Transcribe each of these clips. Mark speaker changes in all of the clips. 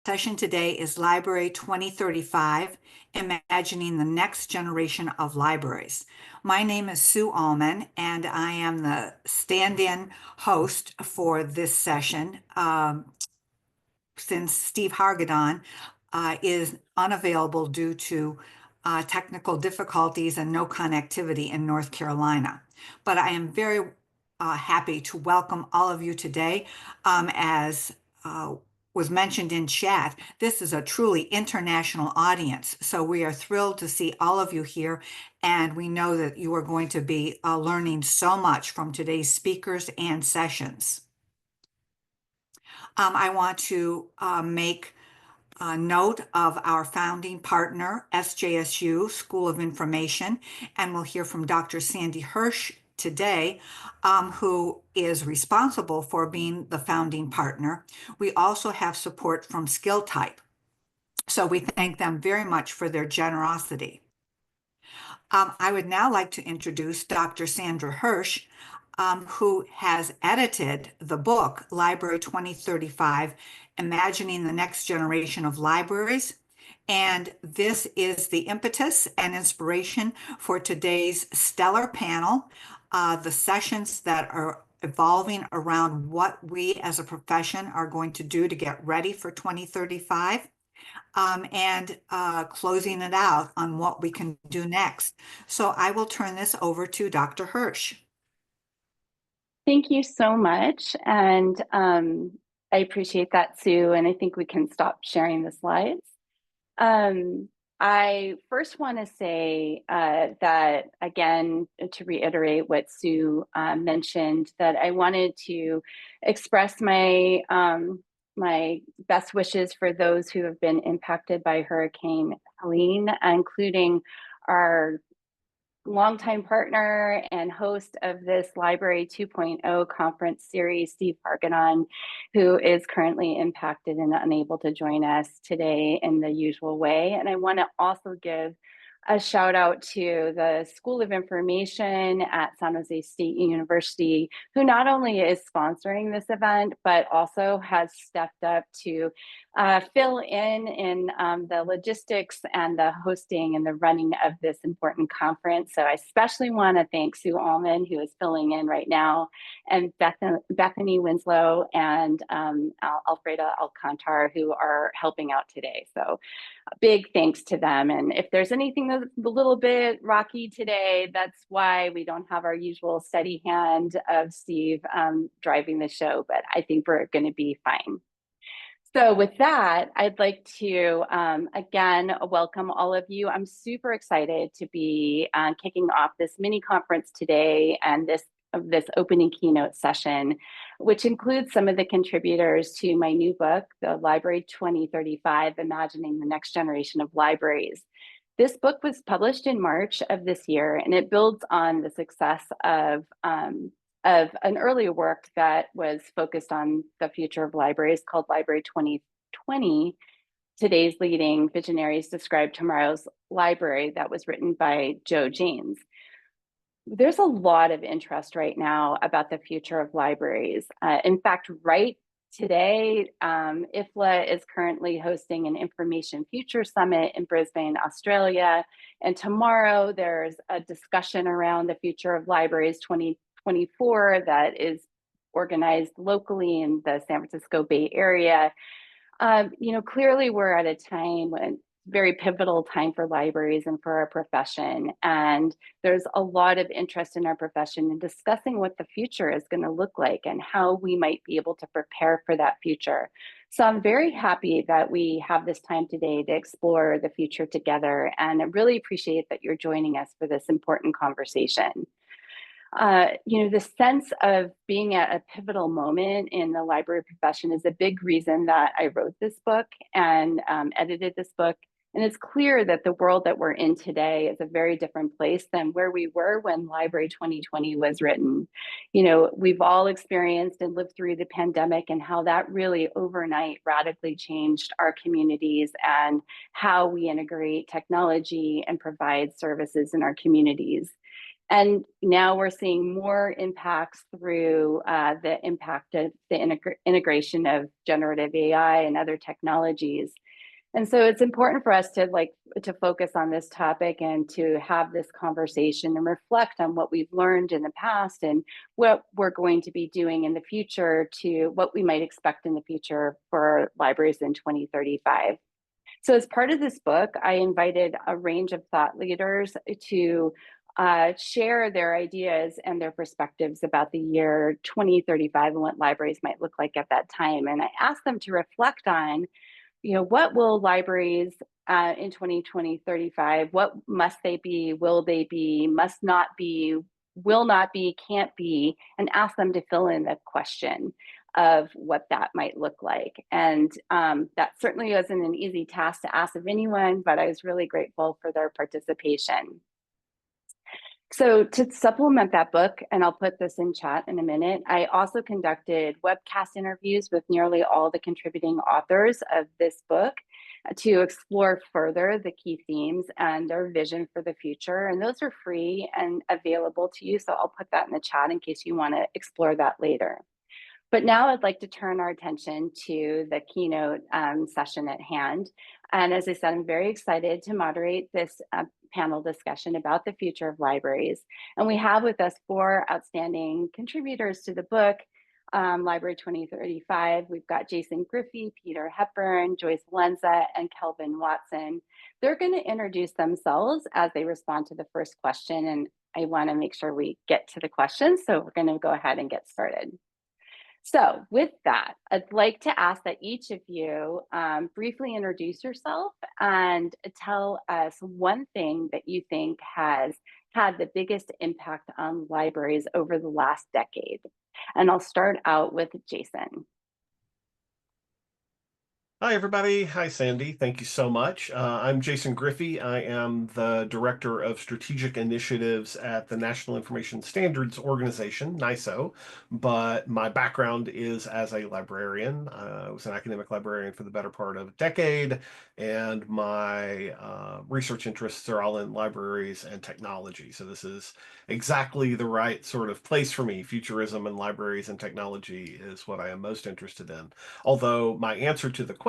Speaker 1: session today is Library 2035, Imagining the Next Generation of Libraries. My name is Sue Allman, and I am the stand-in host for this session since Steve Hargadon is unavailable due to technical difficulties and no connectivity in North Carolina. But I am very happy to welcome all of you today. As was mentioned in chat, this is a truly international audience. So we are thrilled to see all of you here. And we know that you are going to be learning so much from today's speakers and sessions. I want to make a note of our founding partner, SJSU School of Information, and we'll hear from Dr. Sandy Hirsh today, who is responsible for being the founding partner. We also have support from SkillType, so we thank them very much for their generosity. I would now like to introduce Dr. Sandra Hirsh, who has edited the book, Library 2035, Imagining the Next Generation of Libraries. And this is the impetus and inspiration for today's stellar panel, the sessions that are evolving around what we as a profession are going to do to get ready for 2035. And closing it out on what we can do next. So I will turn this over to Dr. Hirsh.
Speaker 2: Thank you so much. And I appreciate that, Sue. And I think we can stop sharing the slides. I first want to say that, again, to reiterate what Sue mentioned, that I wanted to express my my best wishes for those who have been impacted by Hurricane Helene, including our longtime partner and host of this Library 2.0 conference series, Steve Hargadon, who is currently impacted and unable to join us today in the usual way. And I want to also give a shout out to the School of Information at San Jose State University, who not only is sponsoring this event, but also has stepped up to fill in the logistics and the hosting and the running of this important conference. So I especially want to thank Sue Allman, who is filling in right now, and Bethany Winslow and Alfreda Alcantar, who are helping out today. So big thanks to them. And if there's anything that's a little bit rocky today, that's why we don't have our usual steady hand of Steve driving the show, but I think we're going to be fine. So with that, I'd like to, again, welcome all of you. I'm super excited to be kicking off this mini conference today and this opening keynote session, which includes some of the contributors to my new book, the Library 2035, Imagining the Next Generation of Libraries. This book was published in March of this year, and it builds on the success of an earlier work that was focused on the future of libraries called Library 2020, Today's Leading Visionaries Describe Tomorrow's Library, that was written by Joe Janes. There's a lot of interest right now about the future of libraries. In fact, right today, IFLA is currently hosting an Information Future Summit in Brisbane, Australia. And tomorrow there's a discussion around the future of libraries 2024 that is organized locally in the San Francisco Bay Area. Clearly we're at a time when very pivotal time for libraries and for our profession. And there's a lot of interest in our profession in discussing what the future is going to look like and how we might be able to prepare for that future. So I'm very happy that we have this time today to explore the future together. And I really appreciate that you're joining us for this important conversation. The sense of being at a pivotal moment in the library profession is a big reason that I wrote this book and edited this book. And it's clear that the world that we're in today is a very different place than where we were when Library 2020 was written. We've all experienced and lived through the pandemic and how that really overnight radically changed our communities and how we integrate technology and provide services in our communities. And now we're seeing more impacts through the impact of the integration of generative AI and other technologies. And so it's important for us to focus on this topic and to have this conversation and reflect on what we've learned in the past and what we're going to be doing in the future, to what we might expect in the future for libraries in 2035. So as part of this book, I invited a range of thought leaders to share their ideas and their perspectives about the year 2035 and what libraries might look like at that time. And I asked them to reflect on, what will libraries in 2035, what must they be, will they be, must not be, will not be, can't be, and ask them to fill in the question of what that might look like. And that certainly wasn't an easy task to ask of anyone, but I was really grateful for their participation. So to supplement that book, and I'll put this in chat in a minute, I also conducted webcast interviews with nearly all the contributing authors of this book to explore further the key themes and their vision for the future. And those are free and available to you. So I'll put that in the chat in case you want to explore that later. But now I'd like to turn our attention to the keynote session at hand. And as I said, I'm very excited to moderate this panel discussion about the future of libraries. And we have with us 4 outstanding contributors to the book, Library 2035. We've got Jason Griffey, Peter Hepburn, Joyce Valenza, and Kelvin Watson. They're going to introduce themselves as they respond to the first question. And I want to make sure we get to the questions. So we're going to go ahead and get started. So with that, I'd like to ask that each of you briefly introduce yourself and tell us one thing that you think has had the biggest impact on libraries over the last decade. And I'll start out with Jason.
Speaker 3: Hi, everybody. Hi, Sandy. Thank you so much. I'm Jason Griffey. I am the Director of Strategic Initiatives at the National Information Standards Organization, NISO, but my background is as a librarian. I was an academic librarian for the better part of a decade, and my research interests are all in libraries and technology. So this is exactly the right sort of place for me. Futurism and libraries and technology is what I am most interested in. Although my answer to the question,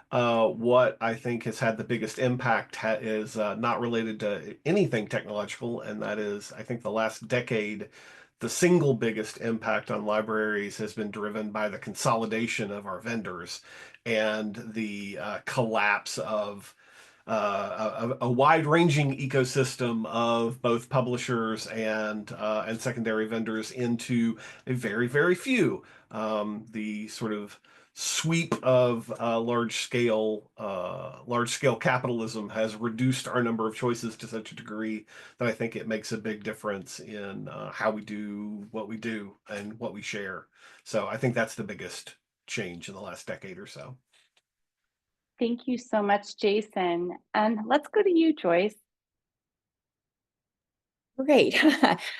Speaker 3: what I think has had the biggest impact is not related to anything technological, and that is, I think the last decade, the single biggest impact on libraries has been driven by the consolidation of our vendors and the collapse of a wide-ranging ecosystem of both publishers and secondary vendors into a very, very few. The sort of sweep of large-scale capitalism has reduced our number of choices to such a degree that I think it makes a big difference in how we do what we do and what we share. So I think that's the biggest change in the last decade or so.
Speaker 2: Thank you so much, Jason. And let's go to you, Joyce.
Speaker 4: Great.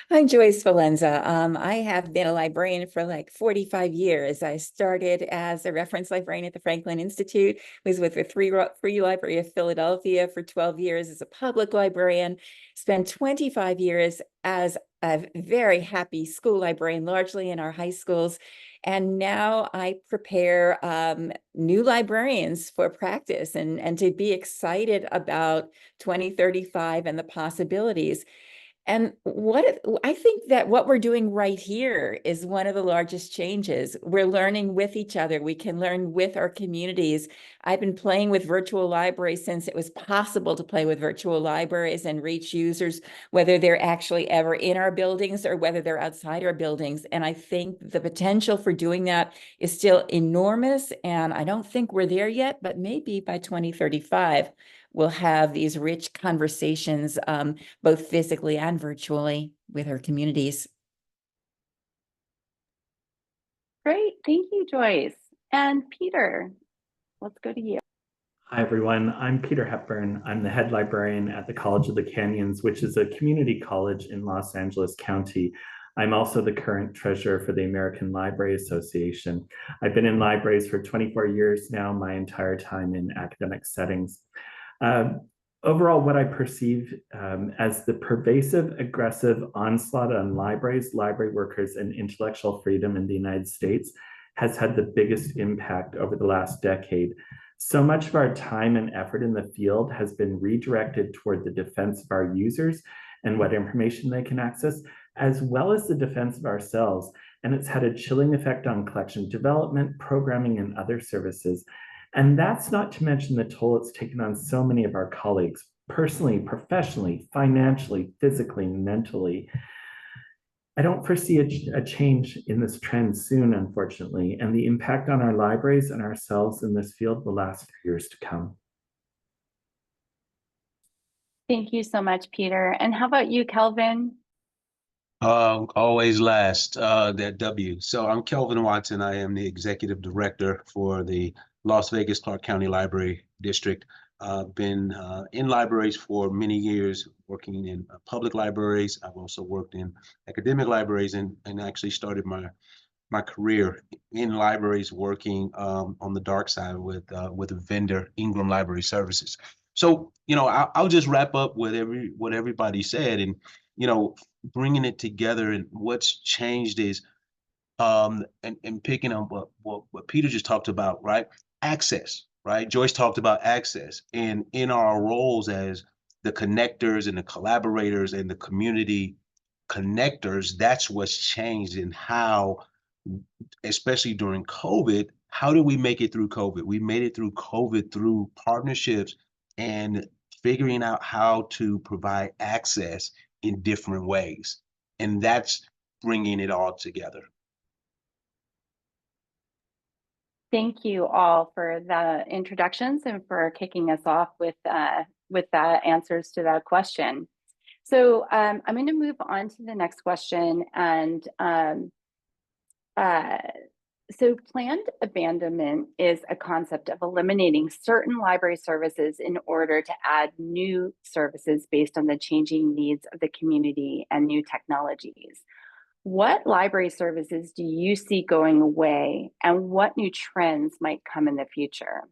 Speaker 4: I'm Joyce Valenza. I have been a librarian for like 45 years. I started as a reference librarian at the Franklin Institute, was with the Free Library of Philadelphia for 12 years as a public librarian, spent 25 years as a very happy school librarian, largely in our high schools. And now I prepare new librarians for practice and to be excited about 2035 and the possibilities. And I think that what we're doing right here is one of the largest changes. We're learning with each other. We can learn with our communities. I've been playing with virtual libraries since it was possible to play with virtual libraries and reach users, whether they're actually ever in our buildings or whether they're outside our buildings. And I think the potential for doing that is still enormous. And I don't think we're there yet, but maybe by 2035, we'll have these rich conversations, both physically and virtually, with our communities.
Speaker 2: Great. Thank you, Joyce. And Peter, let's go to you.
Speaker 5: Hi, everyone. I'm Peter Hepburn. I'm the head librarian at the College of the Canyons, which is a community college in Los Angeles County. I'm also the current treasurer for the American Library Association. I've been in libraries for 24 years now, my entire time in academic settings. overall, what I perceive as the pervasive, aggressive onslaught on libraries, library workers, and intellectual freedom in the United States has had the biggest impact over the last decade. So much of our time and effort in the field has been redirected toward the defense of our users and what information they can access, as well as the defense of ourselves. And it's had a chilling effect on collection development, programming, and other services. And that's not to mention the toll it's taken on so many of our colleagues, personally, professionally, financially, physically, mentally. I don't foresee a change in this trend soon, unfortunately, and the impact on our libraries and ourselves in this field will last for years to come.
Speaker 2: Thank you so much, Peter. And how about you, Kelvin?
Speaker 6: Always last, that W. So I'm Kelvin Watson. I am the executive director for the Las Vegas Clark County Library District. Been in libraries for many years, working in public libraries. I've also worked in academic libraries and actually started my career in libraries working on the dark side with a vendor, Ingram Library Services. So, I'll just wrap up with what everybody said, and, bringing it together. And what's changed is, and picking up what Peter just talked about, right? Access, right? Joyce talked about access, and in our roles as the connectors and the collaborators and the community connectors, that's what's changed in how, especially during COVID, how did we make it through COVID? We made it through COVID through partnerships and figuring out how to provide access in different ways. And that's bringing it all together.
Speaker 2: Thank you all for the introductions and for kicking us off with the answers to that question. So I'm going to move on to the next question. And so planned abandonment is a concept of eliminating certain library services in order to add new services based on the changing needs of the community and new technologies. What library services do you see going away, and what new trends might come in the future?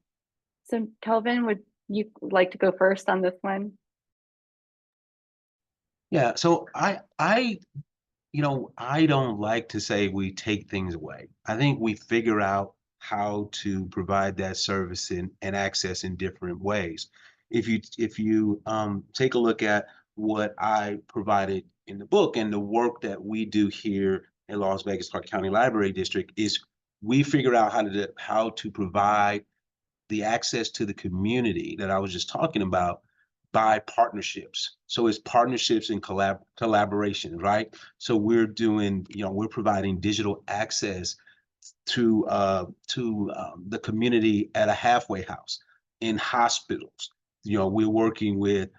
Speaker 2: So Kelvin, would you like to go first on this one?
Speaker 6: Yeah, so I don't like to say we take things away. I think we figure out how to provide that service and access in different ways. If you take a look at what I provided in the book and the work that we do here in Las Vegas Clark County Library District, is we figure out how to provide the access to the community that I was just talking about by partnerships. So it's partnerships and collaboration, right? So we're doing, we're providing digital access to the community at a halfway house, in hospitals. We're working with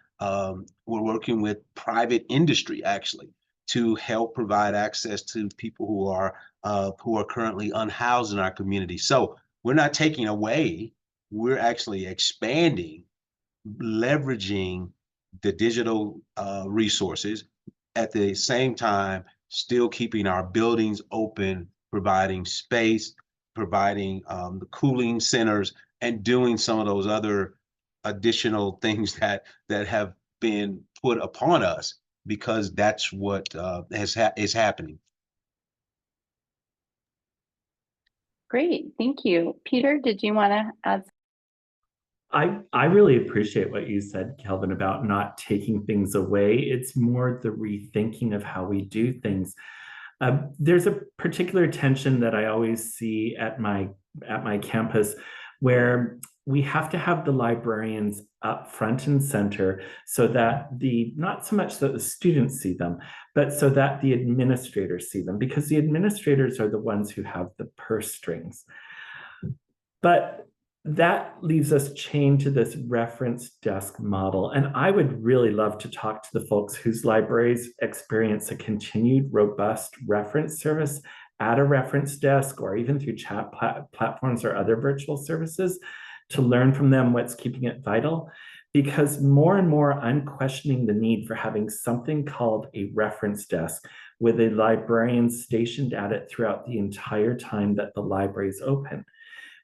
Speaker 6: private industry actually to help provide access to people who are currently unhoused in our community. So we're not taking away, we're actually expanding, leveraging the digital resources, at the same time still keeping our buildings open, providing space, providing the cooling centers, and doing some of those other additional things that have been put upon us, because that's what is happening.
Speaker 2: Great, thank you. Peter, did you want to add?
Speaker 5: I really appreciate what you said, Kelvin, about not taking things away. It's more the rethinking of how we do things. There's a particular tension that I always see at my campus, where we have to have the librarians up front and center, so that not so much that the students see them, but so that the administrators see them, because the administrators are the ones who have the purse strings. But that leaves us chained to this reference desk model. And I would really love to talk to the folks whose libraries experience a continued robust reference service at a reference desk, or even through chat platforms or other virtual services, to learn from them what's keeping it vital. Because more and more, I'm questioning the need for having something called a reference desk, with a librarian stationed at it throughout the entire time that the library is open.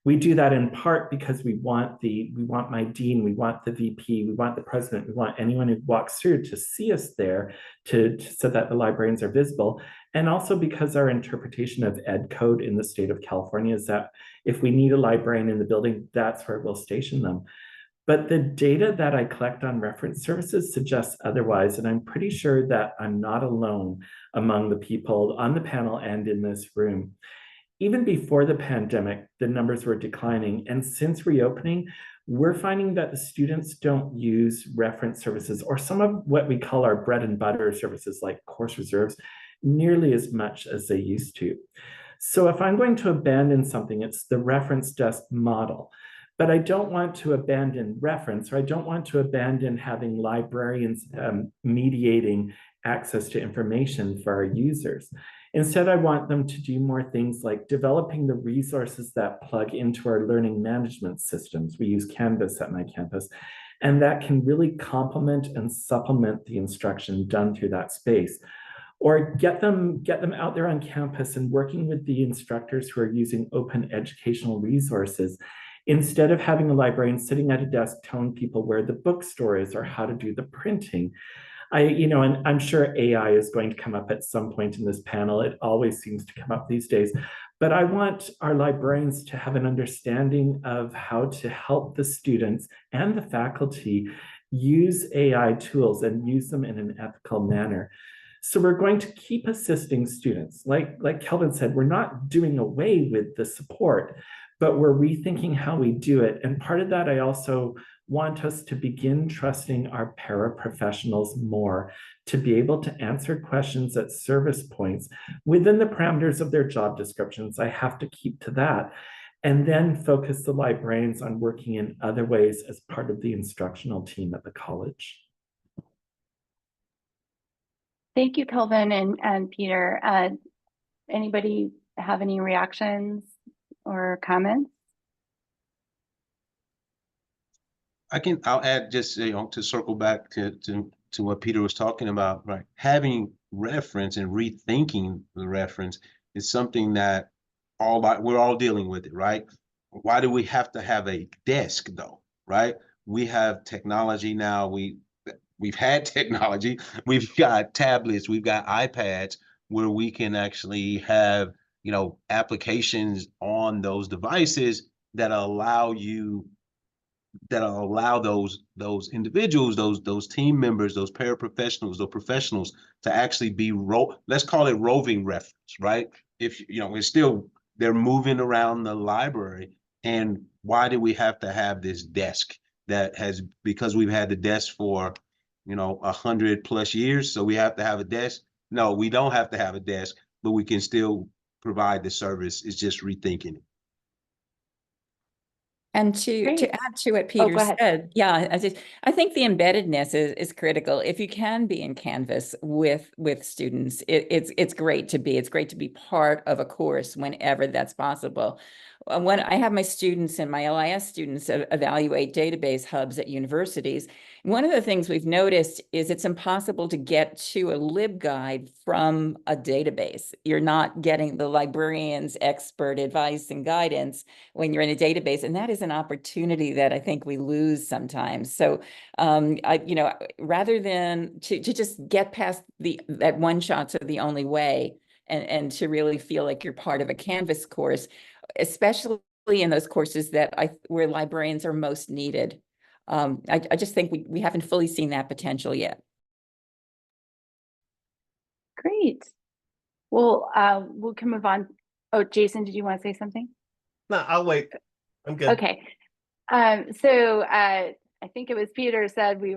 Speaker 5: We do that in part because we want my dean, we want the VP, we want the president, we want anyone who walks through to see us there so that the librarians are visible. And also because our interpretation of ed code in the state of California is that if we need a librarian in the building, that's where we'll station them. But the data that I collect on reference services suggests otherwise, and I'm pretty sure that I'm not alone among the people on the panel and in this room. Even before the pandemic, the numbers were declining, and since reopening, we're finding that the students don't use reference services or some of what we call our bread and butter services like course reserves nearly as much as they used to. So if I'm going to abandon something, it's the reference desk model. But I don't want to abandon reference, or I don't want to abandon having librarians mediating access to information for our users. Instead, I want them to do more things like developing the resources that plug into our learning management systems. We use Canvas at my campus, and that can really complement and supplement the instruction done through that space. Or get them out there on campus and working with the instructors who are using open educational resources, instead of having a librarian sitting at a desk telling people where the bookstore is or how to do the printing. And I'm sure AI is going to come up at some point in this panel. It always seems to come up these days. But I want our librarians to have an understanding of how to help the students and the faculty use AI tools and use them in an ethical manner. So we're going to keep assisting students. Like Kelvin said, we're not doing away with the support, but we're rethinking how we do it. And part of that, I also want us to begin trusting our paraprofessionals more to be able to answer questions at service points within the parameters of their job descriptions. I have to keep to that. And then focus the librarians on working in other ways as part of the instructional team at the college.
Speaker 2: Thank you, Kelvin and Peter. Anybody have any reactions or comments?
Speaker 6: I'll add just, to circle back to what Peter was talking about, right? Having reference and rethinking the reference is something that we're all dealing with it, right? Why do we have to have a desk though, right? We have technology now. We've had technology. We've got tablets. We've got iPads where we can actually have, applications on those devices that allow those individuals, those team members, those paraprofessionals, those professionals to actually be let's call it roving reference, right? If it's still, they're moving around the library. And why do we have to have this desk because we've had the desk for 100+ years, so we have to have a desk? No, we don't have to have a desk, but we can still provide the service. It's just rethinking it.
Speaker 4: And to add to what Peter said, I think the embeddedness is critical. If you can be in Canvas with students, it's great to be. It's great to be part of a course whenever that's possible. When I have my students and my LIS students evaluate database hubs at universities, one of the things we've noticed is it's impossible to get to a LibGuide from a database. You're not getting the librarian's expert advice and guidance when you're in a database, and that is an opportunity that I think we lose sometimes. So, rather than to just get past that one shot's are the only way, and to really feel like you're part of a Canvas course, especially in those courses where librarians are most needed. I just think we haven't fully seen that potential yet.
Speaker 2: Great. Well, we can move on. Oh, Jason, did you want to say something?
Speaker 3: No, I'll wait. I'm good.
Speaker 2: Okay. I think it was Peter said we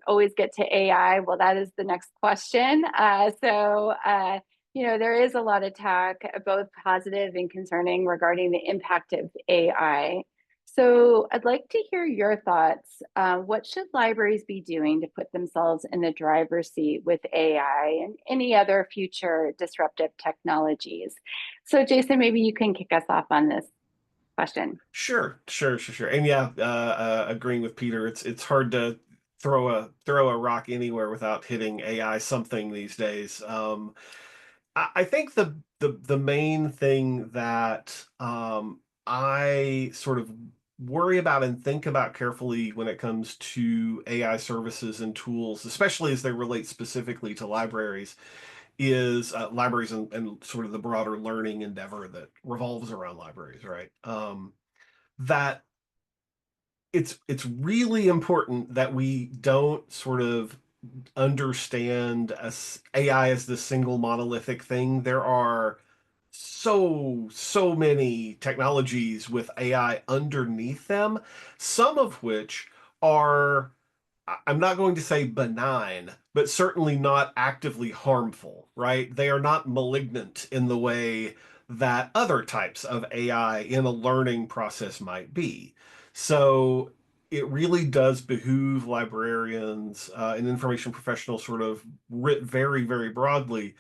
Speaker 2: always get to AI. Well, that is the next question. There is a lot of talk, both positive and concerning, regarding the impact of AI. So I'd like to hear your thoughts. What should libraries be doing to put themselves in the driver's seat with AI and any other future disruptive technologies? So Jason, maybe you can kick us off on this question.
Speaker 3: Sure. And agreeing with Peter, it's hard to throw a rock anywhere without hitting AI something these days. I think the main thing that I sort of worry about and think about carefully when it comes to AI services and tools, especially as they relate specifically to libraries, is libraries and sort of the broader learning endeavor that revolves around libraries, right? That it's really important that we don't sort of understand AI as the single monolithic thing. There are so many technologies with AI underneath them, some of which are, I'm not going to say benign, but certainly not actively harmful, right? They are not malignant in the way that other types of AI in a learning process might be. So it really does behoove librarians and information professionals, sort of writ very broadly,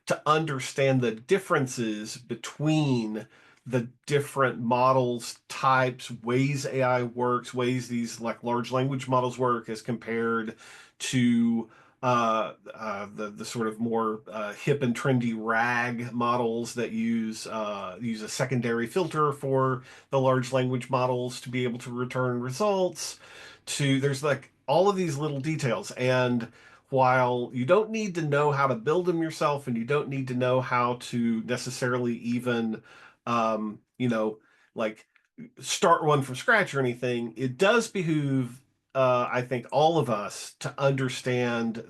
Speaker 3: to understand the differences between the different models, types, ways AI works, ways these like large language models work as compared to the sort of more hip and trendy RAG models that use a secondary filter for the large language models to be able to return results. To there's like all of these little details, and while you don't need to know how to build them yourself, and you don't need to know how to necessarily even you know, like start one from scratch or anything, it does behoove, I think, all of us to understand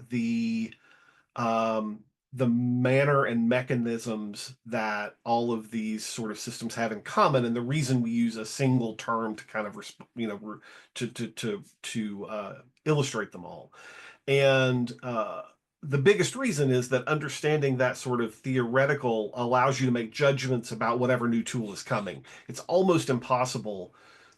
Speaker 3: um, the manner and mechanisms that all of these sort of systems have in common, and the reason we use a single term to kind of, to illustrate them all. And the biggest reason is that understanding that sort of theoretical allows you to make judgments about whatever new tool is coming. It's almost impossible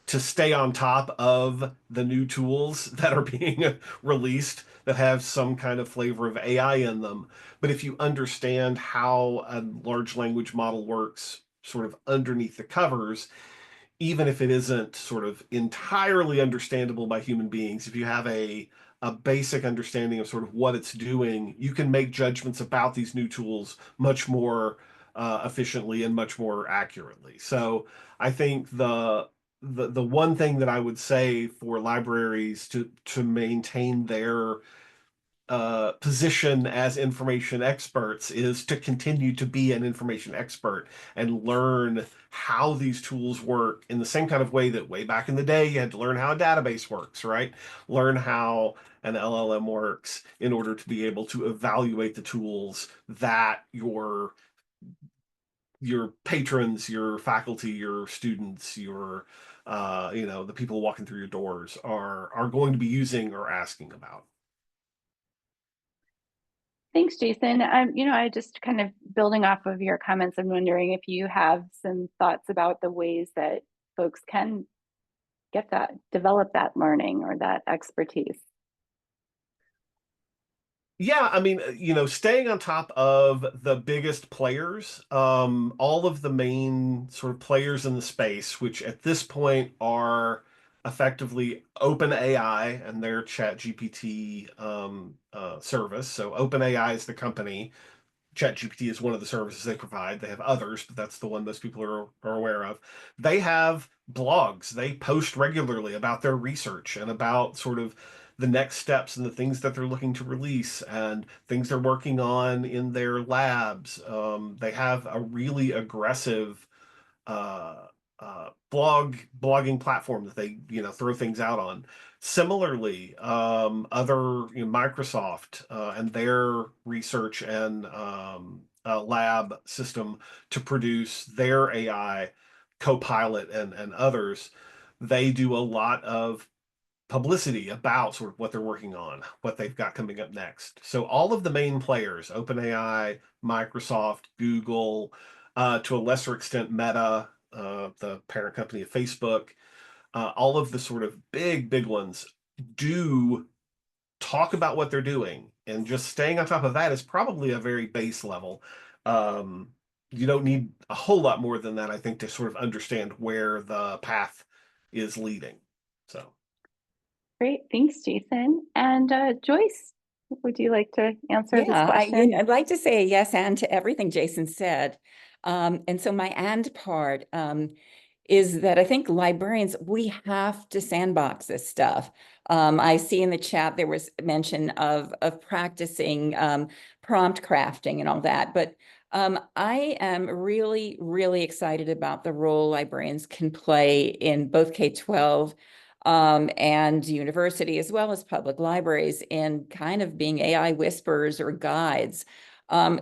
Speaker 3: to stay on top of the new tools that are being released that have some kind of flavor of AI in them. But if you understand how a large language model works sort of underneath the covers, even if it isn't sort of entirely understandable by human beings, if you have a basic understanding of sort of what it's doing, you can make judgments about these new tools much more efficiently and much more accurately. So I think the one thing that I would say for libraries to maintain their position as information experts is to continue to be an information expert and learn how these tools work in the same kind of way that way back in the day you had to learn how a database works, right? Learn how an LLM works in order to be able to evaluate the tools that your patrons, your faculty, your students, your the people walking through your doors are going to be using or asking about.
Speaker 2: Thanks, Jason. I just kind of building off of your comments, I'm wondering if you have some thoughts about the ways that folks can develop that learning or that expertise.
Speaker 3: Yeah, I mean, staying on top of the biggest players, all of the main sort of players in the space, which at this point are effectively OpenAI and their ChatGPT service. So OpenAI is the company. ChatGPT is one of the services they provide. They have others, but that's the one most people are aware of. They have blogs. They post regularly about their research and about sort of the next steps and the things that they're looking to release and things they're working on in their labs. They have a really aggressive uh, blogging platform that they throw things out on. Similarly, other Microsoft and their research and lab system to produce their AI, Copilot and others, they do a lot of publicity about sort of what they're working on, what they've got coming up next. So all of the main players, OpenAI, Microsoft, Google, to a lesser extent, Meta, the parent company of Facebook, all of the sort of big ones do talk about what they're doing. And just staying on top of that is probably a very base level. You don't need a whole lot more than that, I think, to sort of understand where the path is leading. So.
Speaker 2: Great, thanks, Jason. And Joyce, would you like to answer this
Speaker 4: Yeah,
Speaker 2: question?
Speaker 4: I'd like to say a yes and to everything Jason said. And so my and part, is that I think librarians, we have to sandbox this stuff. I see in the chat there was mention of practicing prompt crafting and all that, but I am really, really excited about the role librarians can play in both K-12 and university, as well as public libraries, in kind of being AI whisperers or guides.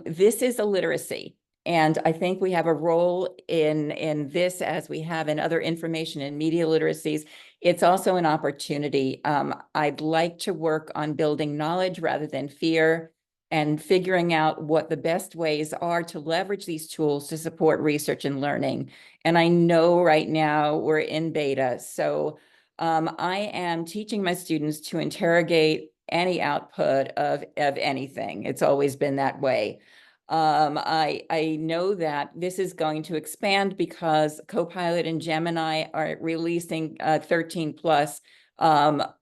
Speaker 4: This is a literacy. And I think we have a role in this, as we have in other information and media literacies. It's also an opportunity. I'd like to work on building knowledge rather than fear, and figuring out what the best ways are to leverage these tools to support research and learning. And I know right now we're in beta. So I am teaching my students to interrogate any output of anything. It's always been that way. I know that this is going to expand because Copilot and Gemini are releasing 13 plus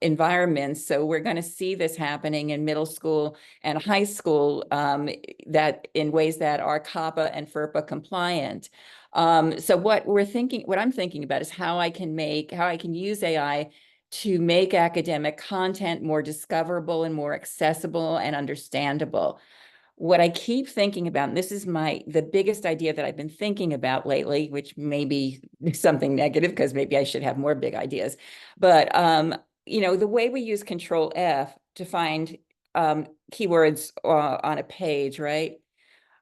Speaker 4: environments. So we're going to see this happening in middle school and high school, that in ways that are COPPA and FERPA compliant. So what I'm thinking about is how I can use AI to make academic content more discoverable and more accessible and understandable. What I keep thinking about, and this is the biggest idea that I've been thinking about lately, which may be something negative because maybe I should have more big ideas, but the way we use Control F to find keywords on a page, right?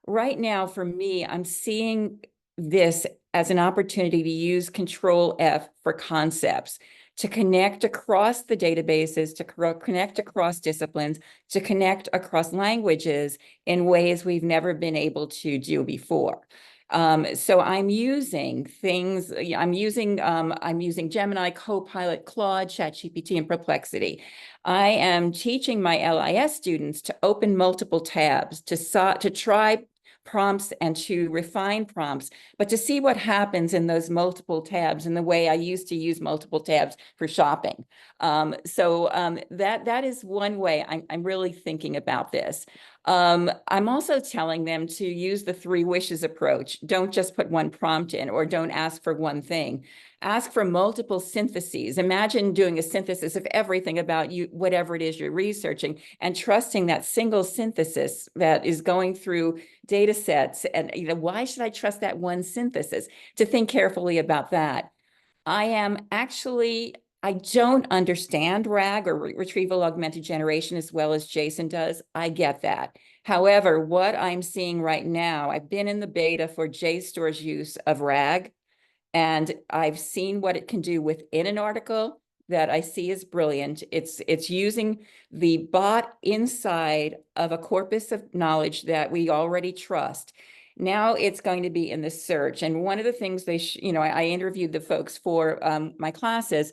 Speaker 4: Right now, for me, I'm seeing this as an opportunity to use Control F for concepts, to connect across the databases, to connect across disciplines, to connect across languages in ways we've never been able to do before. So I'm using things, I'm using Gemini, Copilot, Claude, ChatGPT, and Perplexity. I am teaching my LIS students to open multiple tabs, to try prompts and to refine prompts, but to see what happens in those multiple tabs in the way I used to use multiple tabs for shopping. That is one way I'm really thinking about this. I'm also telling them to use the 3 wishes approach. Don't just put one prompt in, or don't ask for one thing. Ask for multiple syntheses. Imagine doing a synthesis of everything about you, whatever it is you're researching, and trusting that single synthesis that is going through data sets. And why should I trust that one synthesis? To think carefully about that. I don't understand RAG, or retrieval augmented generation, as well as Jason does. I get that. However, what I'm seeing right now, I've been in the beta for JSTOR's use of RAG, and I've seen what it can do within an article that I see is brilliant. It's using the bot inside of a corpus of knowledge that we already trust. Now it's going to be in the search. And one of the things I interviewed the folks for my classes.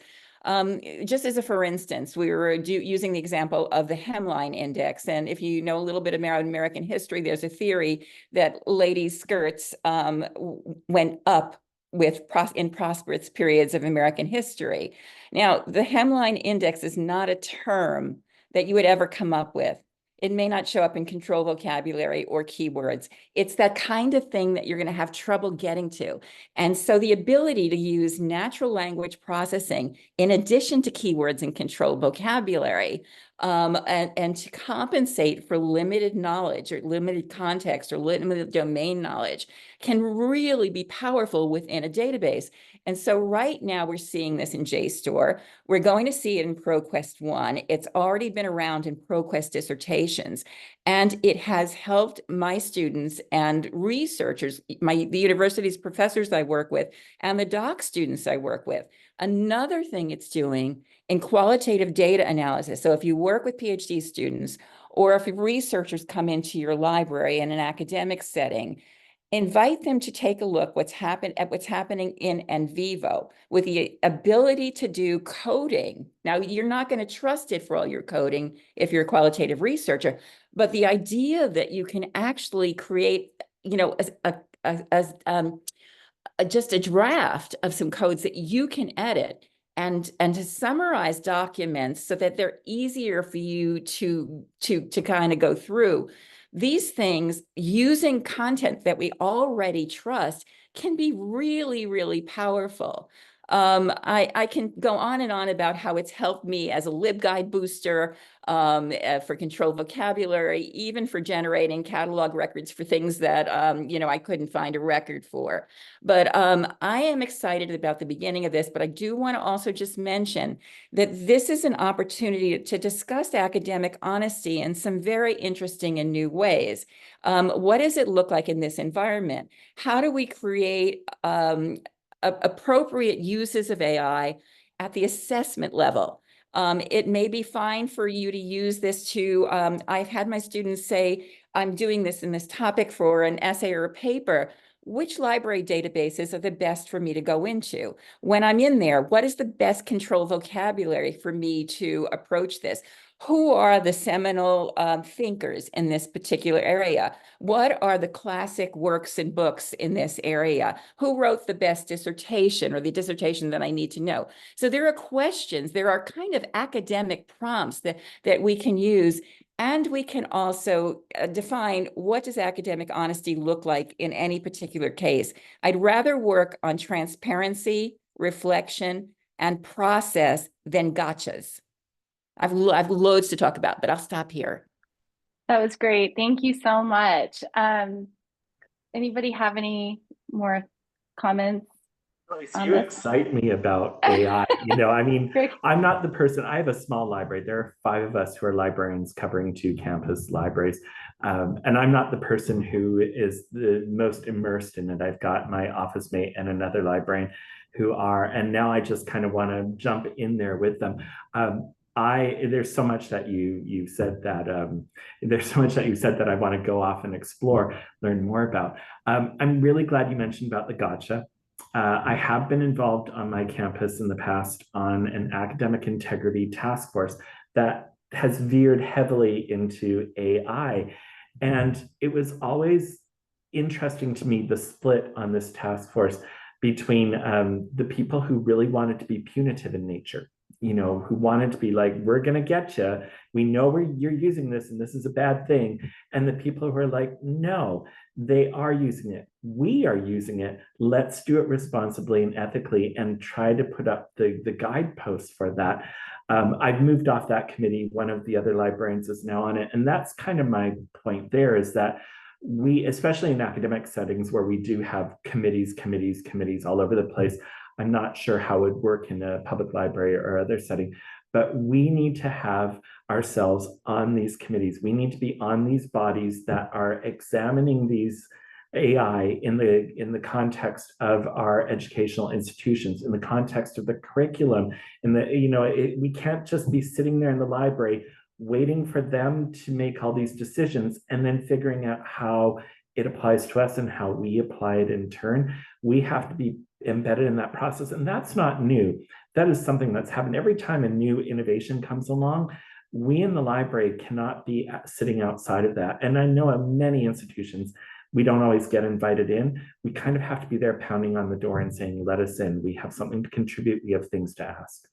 Speaker 4: Just as for instance, we were using the example of the hemline index. And if you know a little bit about American history, there's a theory that ladies' skirts went up in prosperous periods of American history. Now, the hemline index is not a term that you would ever come up with. It may not show up in control vocabulary or keywords. It's that kind of thing that you're going to have trouble getting to. And so the ability to use natural language processing in addition to keywords and control vocabulary, and to compensate for limited knowledge or limited context or limited domain knowledge, can really be powerful within a database. And so right now we're seeing this in JSTOR. We're going to see it in ProQuest 1. It's already been around in ProQuest dissertations, and it has helped my students and researchers, the university's professors I work with, and the doc students I work with. Another thing it's doing in qualitative data analysis. So if you work with PhD students, or if researchers come into your library in an academic setting, invite them to take a look what's happening in NVivo with the ability to do coding. Now, you're not going to trust it for all your coding if you're a qualitative researcher, but the idea that you can actually create, just a draft of some codes that you can edit, and to summarize documents so that they're easier for you to kind of go through. These things, using content that we already trust, can be really, really powerful. I can go on and on about how it's helped me as a LibGuide booster, for controlled vocabulary, even for generating catalog records for things that, I couldn't find a record for. But I am excited about the beginning of this, but I do want to also just mention that this is an opportunity to discuss academic honesty in some very interesting and new ways. What does it look like in this environment? How do we create appropriate uses of AI at the assessment level? It may be fine for you to use this to, I've had my students say, I'm doing this in this topic for an essay or a paper. Which library databases are the best for me to go into? When I'm in there, what is the best control vocabulary for me to approach this? Who are the seminal thinkers in this particular area? What are the classic works and books in this area? Who wrote the best dissertation or the dissertation that I need to know? So there are questions, there are kind of academic prompts that we can use, and we can also define what does academic honesty look like in any particular case. I'd rather work on transparency, reflection, and process than gotchas. I've loads to talk about, but I'll stop here.
Speaker 2: That was great. Thank you so much. Anybody have any more comments?
Speaker 5: Joyce, you excite me about AI. I'm not the person. I have a small library. There are 5 of us who are librarians covering 2 campus libraries. And I'm not the person who is the most immersed in it. I've got my office mate and another librarian who are, and now I just kind of want to jump in there with them. There's so much that you said that I want to go off and explore, learn more about. I'm really glad you mentioned about the gotcha. I have been involved on my campus in the past on an academic integrity task force that has veered heavily into AI. And it was always interesting to me, the split on this task force between the people who really wanted to be punitive in nature, who wanted to be like, we're going to get you. We know you're using this and this is a bad thing. And the people who are like, no, they are using it. We are using it. Let's do it responsibly and ethically and try to put up the guideposts for that. I've moved off that committee. One of the other librarians is now on it. And that's kind of my point there, is that we, especially in academic settings where we do have committees all over the place, I'm not sure how it would work in a public library or other setting, but we need to have ourselves on these committees. We need to be on these bodies that are examining these AI in the context of our educational institutions, in the context of the curriculum, we can't just be sitting there in the library waiting for them to make all these decisions and then figuring out how it applies to us and how we apply it in turn. We have to be embedded in that process. And that's not new. That is something that's happened every time a new innovation comes along. We in the library cannot be sitting outside of that. And I know at many institutions, we don't always get invited in. We kind of have to be there pounding on the door and saying, let us in. We have something to contribute. We have things to ask.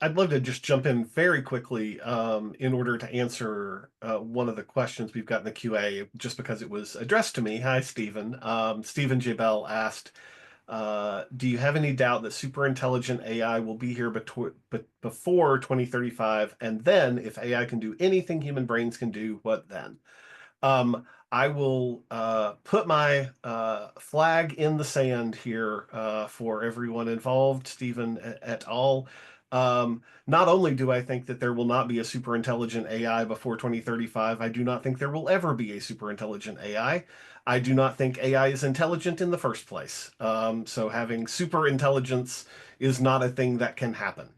Speaker 3: I'd love to just jump in very quickly in order to answer one of the questions we've got in the QA, just because it was addressed to me. Hi, Stephen. Stephen J. Bell asked, do you have any doubt that superintelligent AI will be here before 2035? And then if AI can do anything human brains can do, what then? I will put my flag in the sand here for everyone involved, Stephen et al. Not only do I think that there will not be a superintelligent AI before 2035, I do not think there will ever be a superintelligent AI. I do not think AI is intelligent in the first place. So having superintelligence is not a thing that can happen.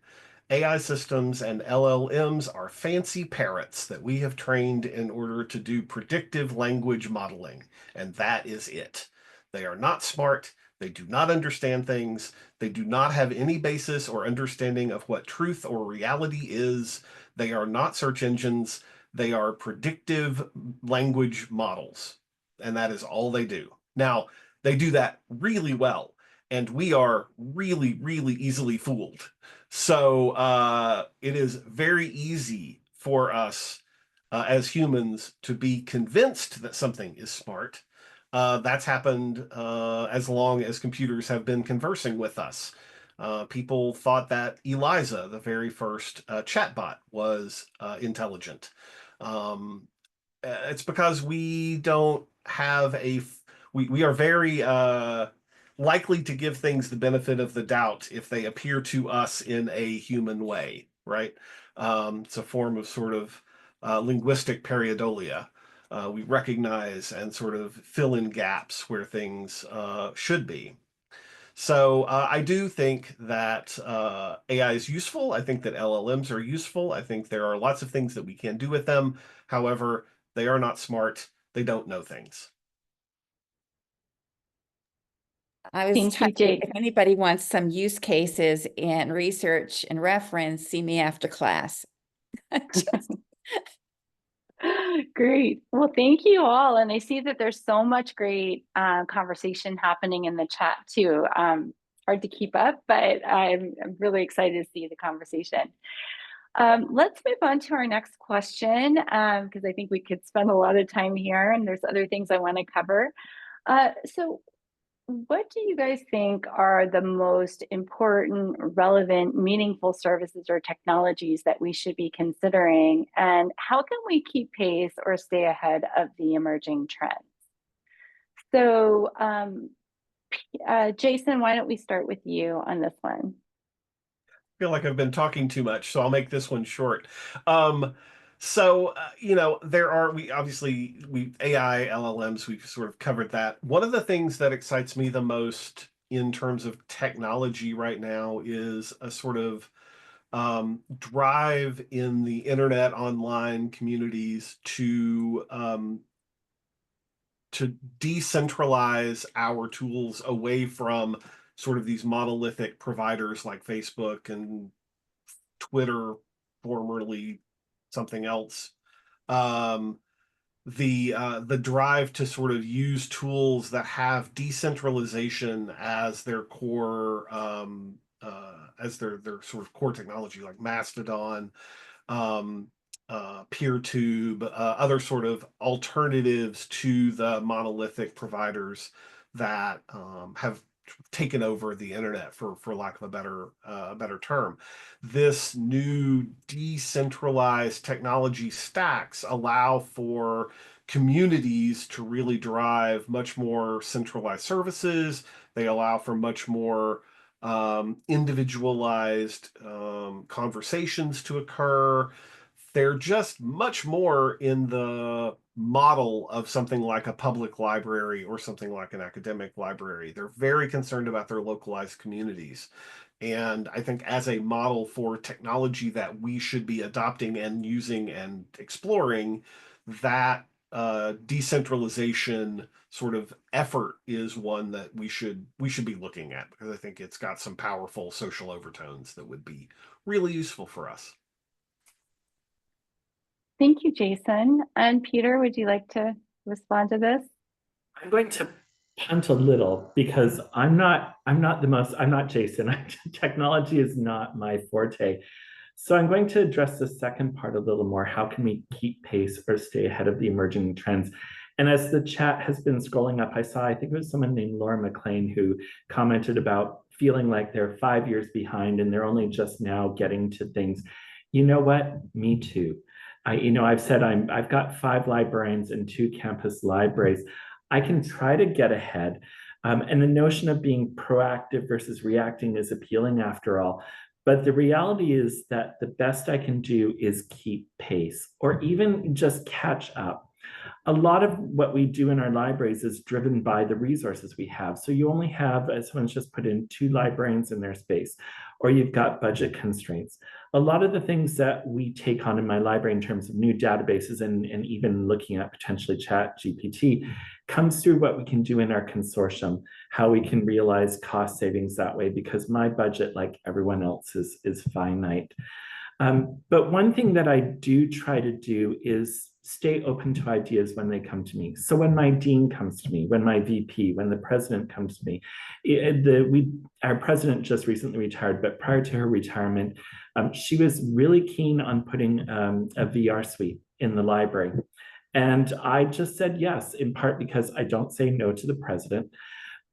Speaker 3: AI systems and LLMs are fancy parrots that we have trained in order to do predictive language modeling, and that is it. They are not smart. They do not understand things. They do not have any basis or understanding of what truth or reality is. They are not search engines. They are predictive language models, and that is all they do. Now, they do that really well. and we are really, really easily fooled. So it is very easy for us as humans to be convinced that something is smart. That's happened as long as computers have been conversing with us. People thought that Eliza, the very first chatbot, was intelligent. It's because we don't have we are very likely to give things the benefit of the doubt if they appear to us in a human way, right? It's a form of sort of linguistic pareidolia. We recognize and sort of fill in gaps where things should be. So I do think that AI is useful. I think that LLMs are useful. I think there are lots of things that we can do with them. However, they are not smart. They don't know things.
Speaker 4: I was
Speaker 2: Thank you,
Speaker 4: typing,
Speaker 2: Jake.
Speaker 4: if anybody wants some use cases and research and reference, see me after class.
Speaker 2: Great. Well, thank you all. And I see that there's so much great conversation happening in the chat too. Hard to keep up, but I'm really excited to see the conversation. Let's move on to our next question because I think we could spend a lot of time here and there's other things I want to cover. So what do you guys think are the most important, relevant, meaningful services or technologies that we should be considering? And how can we keep pace or stay ahead of the emerging trends? So, Jason, why don't we start with you on this one?
Speaker 3: I feel like I've been talking too much, so I'll make this one short. You know, we AI, LLMs, we've sort of covered that. One of the things that excites me the most in terms of technology right now is a sort of drive in the internet online communities to decentralize our tools away from sort of these monolithic providers like Facebook and Twitter, formerly something else. The drive to sort of use tools that have decentralization as their core as their sort of core technology, like Mastodon, PeerTube, other sort of alternatives to the monolithic providers that have taken over the internet, for lack of a better term. This new decentralized technology stacks allow for communities to really drive much more centralized services. They allow for much more individualized conversations to occur. They're just much more in the model of something like a public library or something like an academic library. They're very concerned about their localized communities. And I think as a model for technology that we should be adopting and using and exploring, that decentralization sort of effort is one that we should be looking at, because I think it's got some powerful social overtones that would be really useful for us.
Speaker 2: Thank you, Jason. And Peter, would you like to respond to this?
Speaker 5: I'm going to punt a little because I'm not Jason. Technology is not my forte. So I'm going to address the second part a little more. How can we keep pace or stay ahead of the emerging trends? And as the chat has been scrolling up, I think it was someone named Laura McLean who commented about feeling like they're 5 years behind and they're only just now getting to things. You know what? Me too. I've said I've got 5 librarians and 2 campus libraries. I can try to get ahead. And the notion of being proactive versus reacting is appealing after all. But the reality is that the best I can do is keep pace or even just catch up. A lot of what we do in our libraries is driven by the resources we have. So you only have, as someone's just put in, 2 librarians in their space, or you've got budget constraints. A lot of the things that we take on in my library in terms of new databases and even looking at potentially ChatGPT comes through what we can do in our consortium, how we can realize cost savings that way, because my budget, like everyone else, is finite. But one thing that I do try to do is stay open to ideas when they come to me. So when my dean comes to me, when my VP, when the president comes to me, our president just recently retired, but prior to her retirement, she was really keen on putting a VR suite in the library. And I just said yes, in part because I don't say no to the president,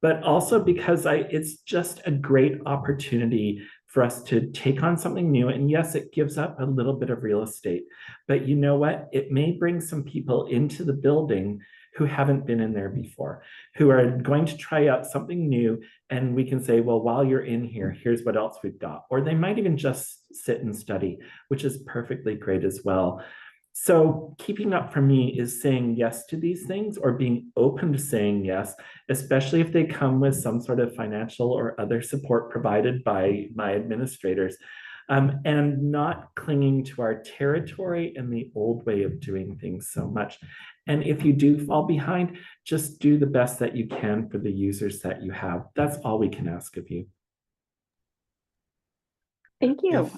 Speaker 5: but also because it's just a great opportunity for us to take on something new. And yes, it gives up a little bit of real estate, but you know what? It may bring some people into the building who haven't been in there before, who are going to try out something new. And we can say, well, while you're in here, here's what else we've got. Or they might even just sit and study, which is perfectly great as well. So keeping up for me is saying yes to these things, or being open to saying yes, especially if they come with some sort of financial or other support provided by my administrators, and not clinging to our territory and the old way of doing things so much. And if you do fall behind, just do the best that you can for the users that you have. That's all we can ask of you.
Speaker 2: Thank you.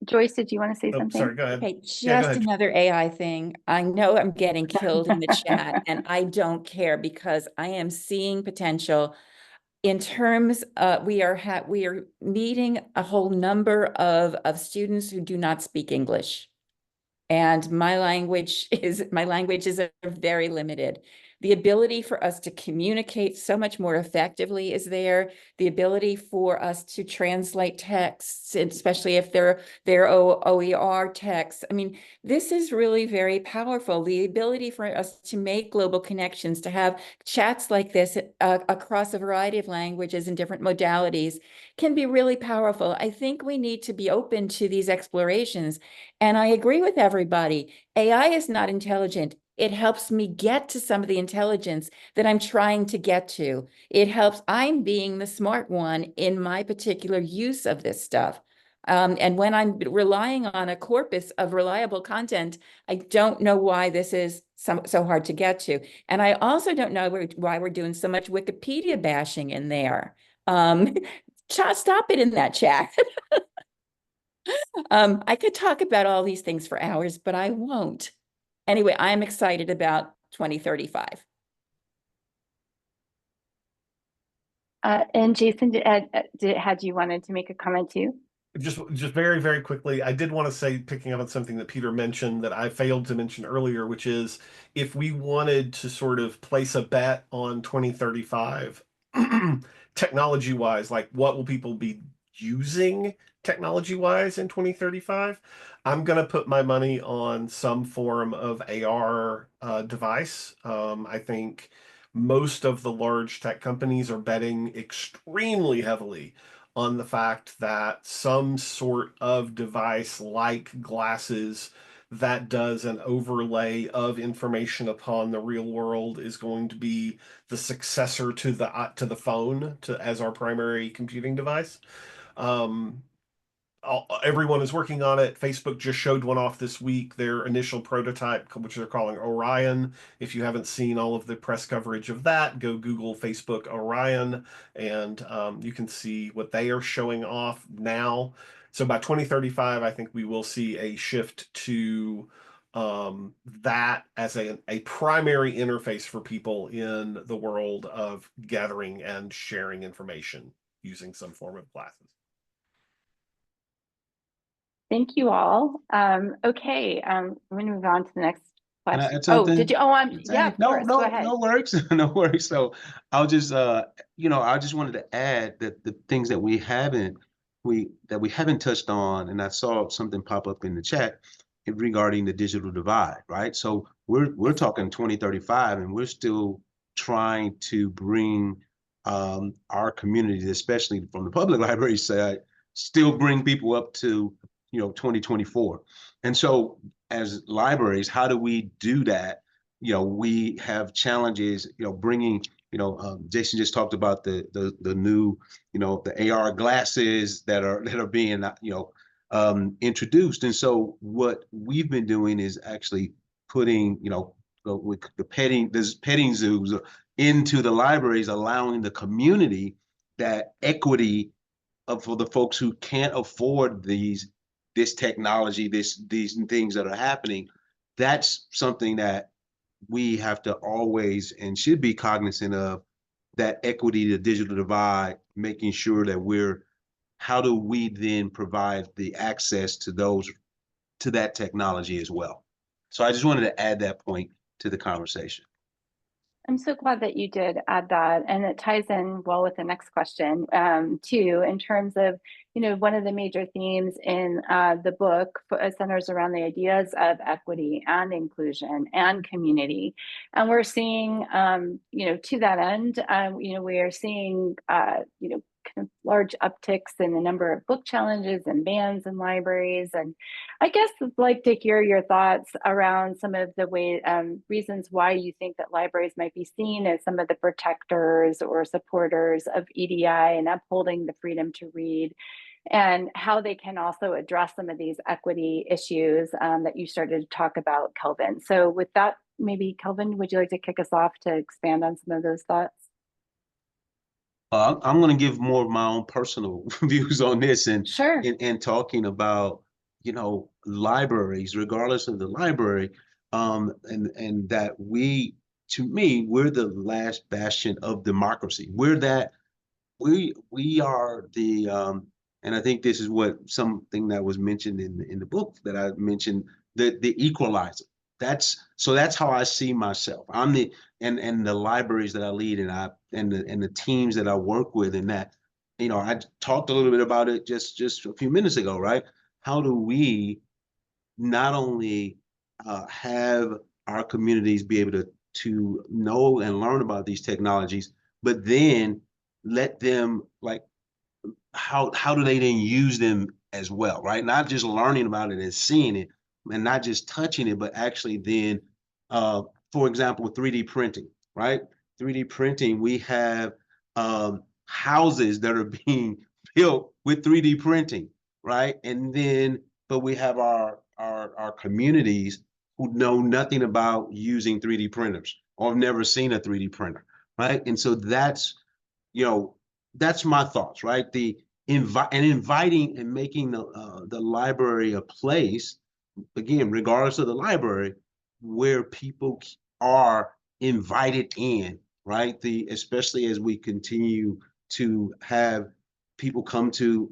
Speaker 2: Joyce, did you want to say something?
Speaker 3: Sorry, go ahead.
Speaker 4: Okay,
Speaker 3: Yeah, go
Speaker 4: just
Speaker 3: ahead.
Speaker 4: another AI thing. I know I'm getting killed in the chat, and I don't care because I am seeing potential in terms we are meeting a whole number of students who do not speak English. And my language is very limited. The ability for us to communicate so much more effectively is there. The ability for us to translate texts, especially if they're OER texts. I mean, this is really very powerful. The ability for us to make global connections, to have chats like this across a variety of languages and different modalities can be really powerful. I think we need to be open to these explorations. And I agree with everybody. AI is not intelligent. It helps me get to some of the intelligence that I'm trying to get to. It helps, I'm being the smart one in my particular use of this stuff. And when I'm relying on a corpus of reliable content, I don't know why this is so hard to get to. And I also don't know why we're doing so much Wikipedia bashing in there. Stop it in that chat. I could talk about all these things for hours, but I won't. Anyway, I'm excited about 2035.
Speaker 2: And Jason, had you wanted to make a comment too?
Speaker 3: Just very, very quickly, I did want to say, picking up on something that Peter mentioned that I failed to mention earlier, which is if we wanted to sort of place a bet on 2035, technology-wise, like what will people be using technology-wise in 2035? I'm going to put my money on some form of AR device. I think most of the large tech companies are betting extremely heavily on the fact that some sort of device like glasses that does an overlay of information upon the real world is going to be the successor to the phone as our primary computing device. Everyone is working on it. Facebook just showed one off this week, their initial prototype, which they're calling Orion. If you haven't seen all of the press coverage of that, go Google Facebook Orion, and you can see what they are showing off now. So by 2035, I think we will see a shift to that as a primary interface for people in the world of gathering and sharing information using some form of glasses.
Speaker 2: Thank you all. Okay, I'm going to move on to the next
Speaker 6: Can I
Speaker 2: question.
Speaker 6: add something?
Speaker 2: Oh, did you? Oh, yeah, of course. Go ahead.
Speaker 6: No worries, no worries. So I'll just, I just wanted to add that the things that we haven't touched on, and I saw something pop up in the chat regarding the digital divide, right? So we're talking 2035, and we're still trying to bring our community, especially from the public library side, still bring people up to 2024. And so as libraries, how do we do that? We have challenges, bringing, Jason just talked about the new, the AR glasses that are being, introduced. And so what we've been doing is actually putting, with the petting zoos into the libraries, allowing the community that equity for the folks who can't afford these this technology, these things that are happening, that's something that we have to always and should be cognizant of, that equity, the digital divide, making sure that how do we then provide the access to that technology as well. So I just wanted to add that point to the conversation.
Speaker 2: I'm so glad that you did add that, and it ties in well with the next question too, in terms of, one of the major themes in the book centers around the ideas of equity and inclusion and community. And we're seeing, to that end, we are seeing, kind of large upticks in the number of book challenges and bans in libraries. And I guess I'd like to hear your thoughts around some of the reasons why you think that libraries might be seen as some of the protectors or supporters of EDI and upholding the freedom to read, and how they can also address some of these equity issues that you started to talk about, Kelvin. So with that, maybe Kelvin, would you like to kick us off to expand on some of those thoughts?
Speaker 6: I'm going to give more of my own personal views on this, and
Speaker 2: Sure.
Speaker 6: and talking about, libraries, regardless of the library, and that to me, we're the last bastion of democracy. We are the, and I think this is something that was mentioned in the book that I mentioned, the equalizer. That's how I see myself. I'm and the libraries that I lead, and the teams that I work with, and that, I talked a little bit about it just a few minutes ago, right? How do we not only have our communities be able to know and learn about these technologies, but then let them, like, how do they then use them as well, right? Not just learning about it and seeing it, and not just touching it, but actually then, for example, with 3D printing, right? 3D printing, we have houses that are being built with 3D printing, right? And then, but we have our communities who know nothing about using 3D printers or have never seen a 3D printer, right? And so that's my thoughts, right? Inviting and making the library a place, again, regardless of the library, where people are invited in, right? Especially as we continue to have people come to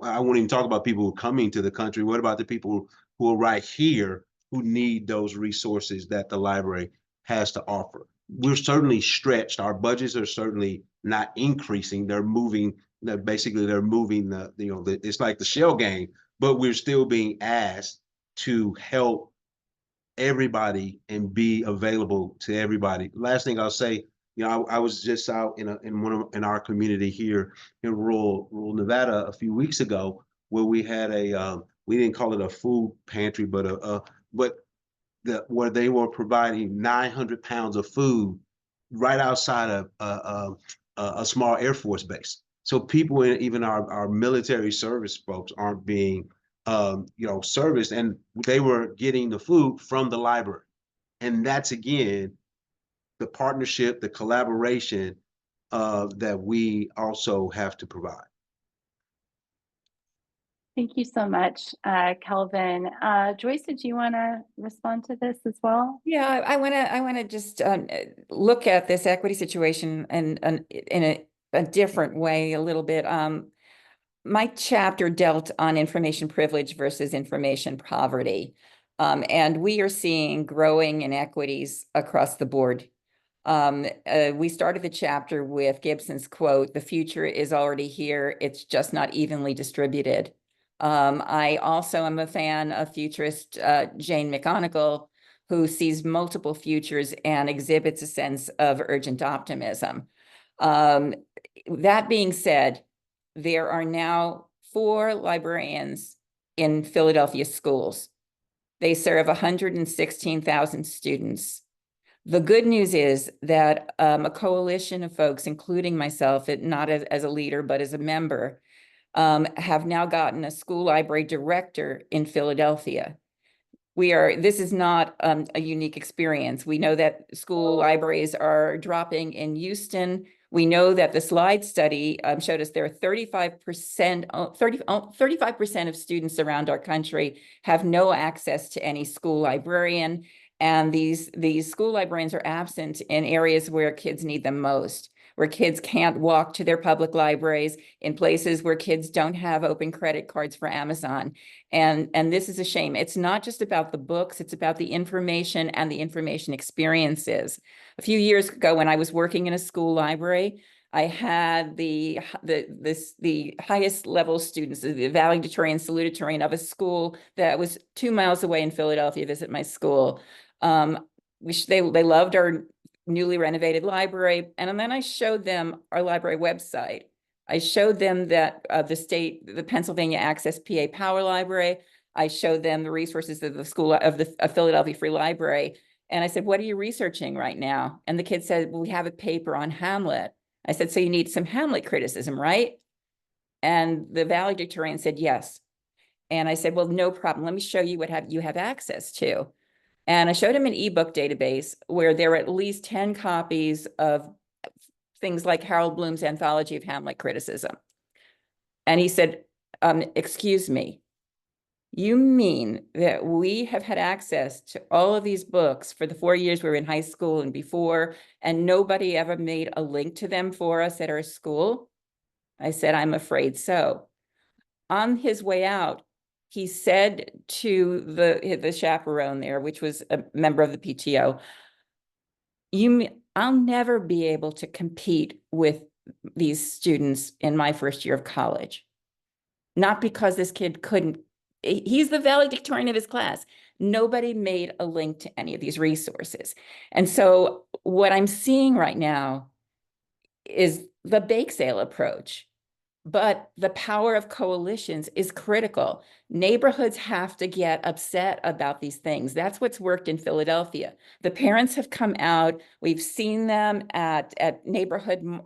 Speaker 6: I won't even talk about people who are coming to the country. What about the people who are right here who need those resources that the library has to offer? We're certainly stretched. Our budgets are certainly not increasing. They're moving. They're moving it's like the shell game, but we're still being asked to help everybody and be available to everybody. Last thing I'll say, I was just out in our community here in rural Nevada a few weeks ago, where we had we didn't call it a food pantry, but where they were providing 900 pounds of food right outside of a small Air Force base. So people, even our military service folks, aren't being serviced, and they were getting the food from the library. And that's, again, the partnership, the collaboration that we also have to provide.
Speaker 2: Thank you so much, Kelvin. Joyce, did you want to respond to this as well?
Speaker 4: Yeah, I want to just look at this equity situation and in a different way a little bit. My chapter dealt on information privilege versus information poverty, and we are seeing growing inequities across the board. We started the chapter with Gibson's quote, "The future is already here, it's just not evenly distributed." I also am a fan of futurist Jane McGonigal, who sees multiple futures and exhibits a sense of urgent optimism. That being said, there are now 4 librarians in Philadelphia schools. They serve 116,000 students. The good news is that a coalition of folks, including myself, not as a leader, but as a member, have now gotten a school library director in Philadelphia. This is not a unique experience. We know that school libraries are dropping in Houston. We know that the slide study showed us there are 35% of students around our country have no access to any school librarian. And these school librarians are absent in areas where kids need them most, where kids can't walk to their public libraries, in places where kids don't have open credit cards for Amazon. And this is a shame. It's not just about the books, it's about the information and the information experiences. A few years ago, when I was working in a school library, I had the highest level students, the valedictorian, salutatorian of a school that was 2 miles away in Philadelphia, visit my school. They loved our newly renovated library. And then I showed them our library website. I showed them that the Pennsylvania Access PA Power Library. I showed them the resources of the school of the Philadelphia Free Library. And I said, what are you researching right now? And the kid said, well, we have a paper on Hamlet. I said, so you need some Hamlet criticism, right? And the valedictorian said, yes. And I said, well, no problem. Let me show you what you have access to. And I showed him an ebook database where there were at least 10 copies of things like Harold Bloom's Anthology of Hamlet Criticism. And he said, excuse me, you mean that we have had access to all of these books for the 4 years we were in high school and before, and nobody ever made a link to them for us at our school? I said, I'm afraid so. On his way out, he said to the chaperone there, which was a member of the PTO, I'll never be able to compete with these students in my first year of college. Not because this kid couldn't, he's the valedictorian of his class. Nobody made a link to any of these resources. And so what I'm seeing right now is the bake sale approach. But the power of coalitions is critical. Neighborhoods have to get upset about these things. That's what's worked in Philadelphia. The parents have come out. We've seen them at neighborhood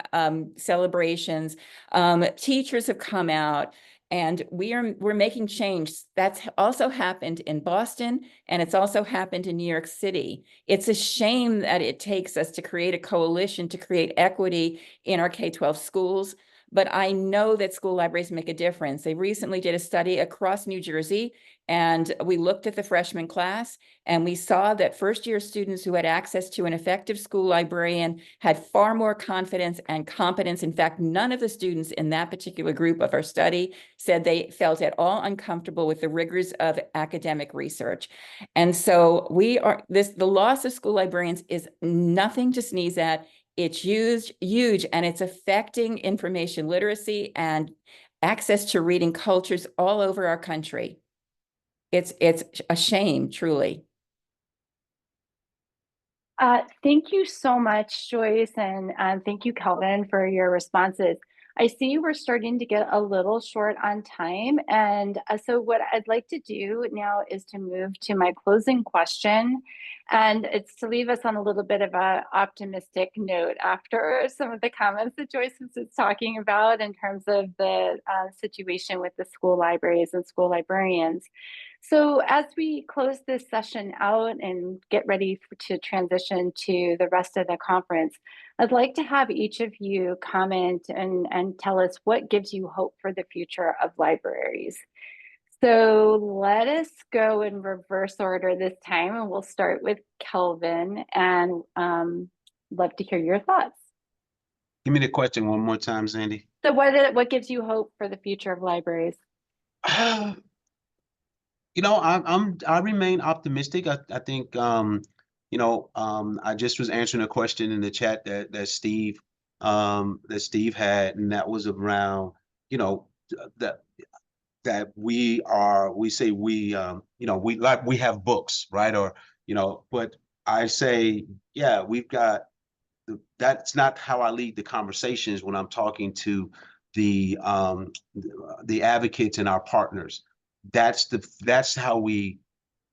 Speaker 4: celebrations. Teachers have come out, and we're making change. That's also happened in Boston, and it's also happened in New York City. It's a shame that it takes us to create a coalition to create equity in our K-12 schools. But I know that school libraries make a difference. They recently did a study across New Jersey, and we looked at the freshman class, and we saw that first-year students who had access to an effective school librarian had far more confidence and competence. In fact, none of the students in that particular group of our study said they felt at all uncomfortable with the rigors of academic research. And so the loss of school librarians is nothing to sneeze at. It's huge, and it's affecting information literacy and access to reading cultures all over our country. It's a shame, truly.
Speaker 2: Thank you so much, Joyce, and thank you, Kelvin, for your responses. I see we're starting to get a little short on time, and so what I'd like to do now is to move to my closing question, and it's to leave us on a little bit of an optimistic note after some of the comments that Joyce was talking about in terms of the situation with the school libraries and school librarians. So as we close this session out and get ready to transition to the rest of the conference, I'd like to have each of you comment and tell us what gives you hope for the future of libraries. So let us go in reverse order this time, and we'll start with Kelvin, and love to hear your thoughts.
Speaker 6: Give me the question one more time, Sandy.
Speaker 2: So what gives you hope for the future of libraries?
Speaker 6: You know, I remain optimistic. I think I just was answering a question in the chat that Steve had, and that was around, you know, that we have books, right? Or, you know, but I say, yeah, we've got that's not how I lead the conversations when I'm talking to the advocates and our partners. That's how we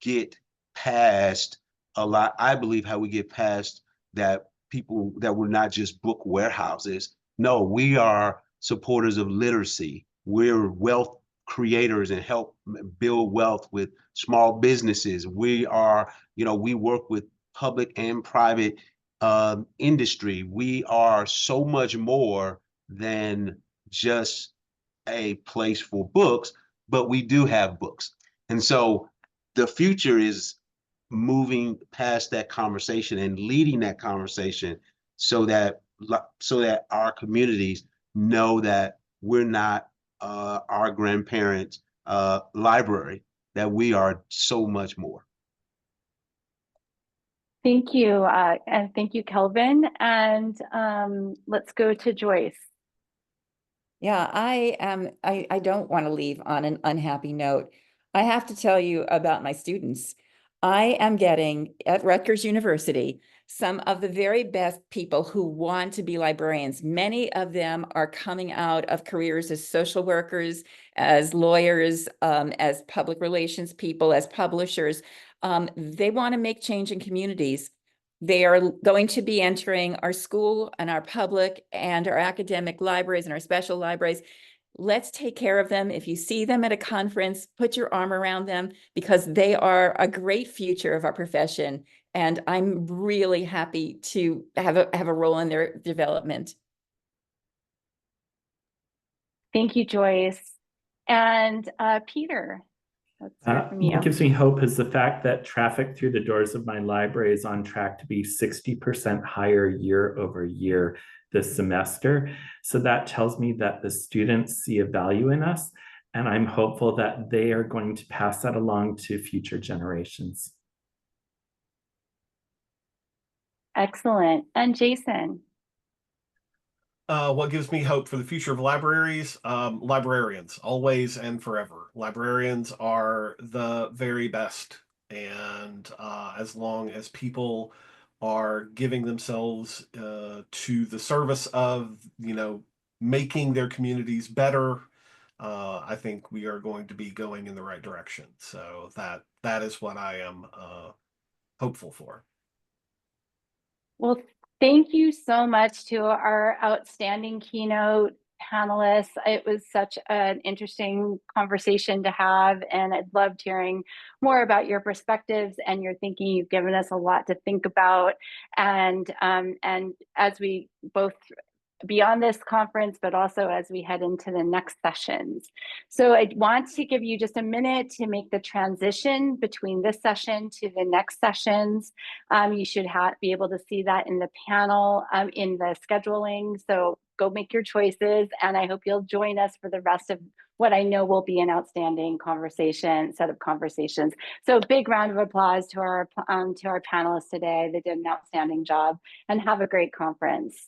Speaker 6: get past a lot. I believe how we get past that people that we're not just book warehouses. No, we are supporters of literacy. We're wealth creators and help build wealth with small businesses. We are, we work with public and private industry. We are so much more than just a place for books, but we do have books. And so the future is moving past that conversation and leading that conversation so that our communities know that we're not our grandparents' library, that we are so much more.
Speaker 2: Thank you, and thank you, Kelvin. And let's go to Joyce.
Speaker 4: Yeah, I don't want to leave on an unhappy note. I have to tell you about my students. I am getting at Rutgers University some of the very best people who want to be librarians. Many of them are coming out of careers as social workers, as lawyers, as public relations people, as publishers. They want to make change in communities. They are going to be entering our school and our public and our academic libraries and our special libraries. Let's take care of them. If you see them at a conference, put your arm around them because they are a great future of our profession. And I'm really happy to have a role in their development.
Speaker 2: Thank you, Joyce. And Peter, let's hear from you.
Speaker 5: What gives me hope is the fact that traffic through the doors of my library is on track to be 60% higher year over year this semester. So that tells me that the students see a value in us, and I'm hopeful that they are going to pass that along to future generations.
Speaker 2: Excellent. And Jason?
Speaker 3: What gives me hope for the future of libraries? Librarians, always and forever. Librarians are the very best. And as long as people are giving themselves to the service of, making their communities better, I think we are going to be going in the right direction. So that is what I am hopeful for.
Speaker 2: Well, thank you so much to our outstanding keynote panelists. It was such an interesting conversation to have, and I loved hearing more about your perspectives and your thinking. You've given us a lot to think about, and as we both beyond this conference, but also as we head into the next sessions. So I want to give you just a minute to make the transition between this session to the next sessions. You should be able to see that in the panel, in the scheduling. So go make your choices, and I hope you'll join us for the rest of what I know will be an outstanding set of conversations. So a big round of applause to our panelists today. They did an outstanding job, and have a great conference.